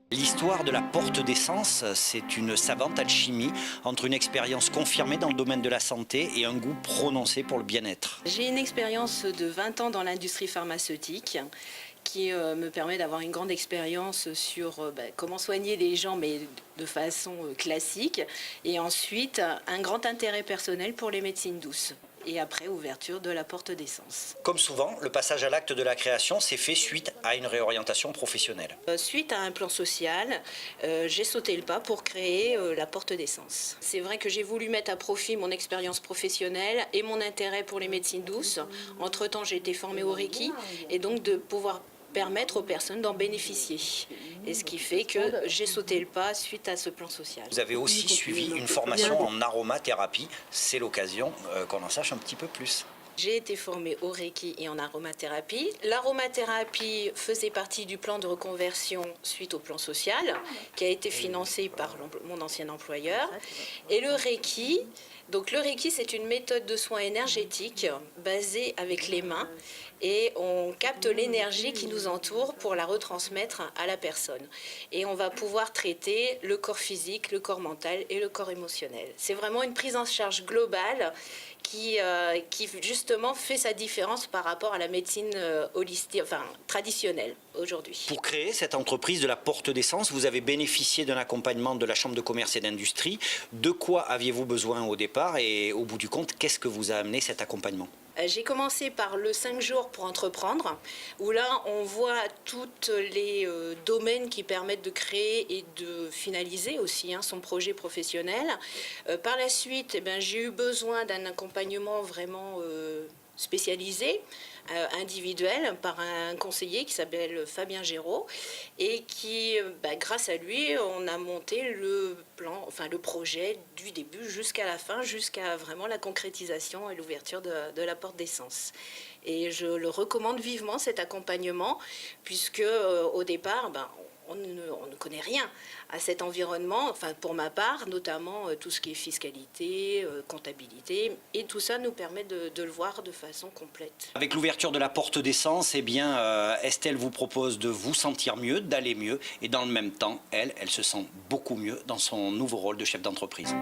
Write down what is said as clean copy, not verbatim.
L'histoire de la porte d'essence, c'est une savante alchimie entre une expérience confirmée dans le domaine de la santé et un goût prononcé pour le bien-être. J'ai une expérience de 20 ans dans l'industrie pharmaceutique qui me permet d'avoir une grande expérience sur comment soigner les gens, mais de façon classique. Et ensuite, un grand intérêt personnel pour les médecines douces. Et après, ouverture de la porte d'essence. Comme souvent, le passage à l'acte de la création s'est fait suite à une réorientation professionnelle. Suite à un plan social, j'ai sauté le pas pour créer la porte d'essence. C'est vrai que j'ai voulu mettre à profit mon expérience professionnelle et mon intérêt pour les médecines douces. Entre-temps, j'ai été formée au Reiki et donc de pouvoir permettre aux personnes d'en bénéficier. Et ce qui fait que j'ai sauté le pas suite à ce plan social. Vous avez aussi suivi une formation en aromathérapie. C'est l'occasion qu'on en sache un petit peu plus. J'ai été formée au Reiki et en aromathérapie. L'aromathérapie faisait partie du plan de reconversion suite au plan social, qui a été financé par mon ancien employeur. Et le Reiki, c'est une méthode de soins énergétiques basée avec les mains. Et on capte l'énergie qui nous entoure pour la retransmettre à la personne. Et on va pouvoir traiter le corps physique, le corps mental et le corps émotionnel. C'est vraiment une prise en charge globale qui justement fait sa différence par rapport à la médecine holistique, traditionnelle aujourd'hui. Pour créer cette entreprise de la porte d'essence, vous avez bénéficié d'un accompagnement de la Chambre de commerce et d'industrie. De quoi aviez-vous besoin au départ et au bout du compte, qu'est-ce que vous a amené cet accompagnement ? J'ai commencé par le 5 jours pour entreprendre, où là on voit tous les domaines qui permettent de créer et de finaliser aussi son projet professionnel. Par la suite, j'ai eu besoin d'un accompagnement vraiment spécialisé, individuel, par un conseiller qui s'appelle Fabien Géraud, et qui, grâce à lui, on a monté le plan, le projet du début jusqu'à la fin, jusqu'à vraiment la concrétisation et l'ouverture de la porte d'essence. Et je le recommande vivement, cet accompagnement, puisque au départ, on ne connaît rien à cet environnement, pour ma part, notamment tout ce qui est fiscalité, comptabilité, et tout ça nous permet de le voir de façon complète. Avec l'ouverture de la porte d'essence, Estelle vous propose de vous sentir mieux, d'aller mieux, et dans le même temps, elle se sent beaucoup mieux dans son nouveau rôle de chef d'entreprise.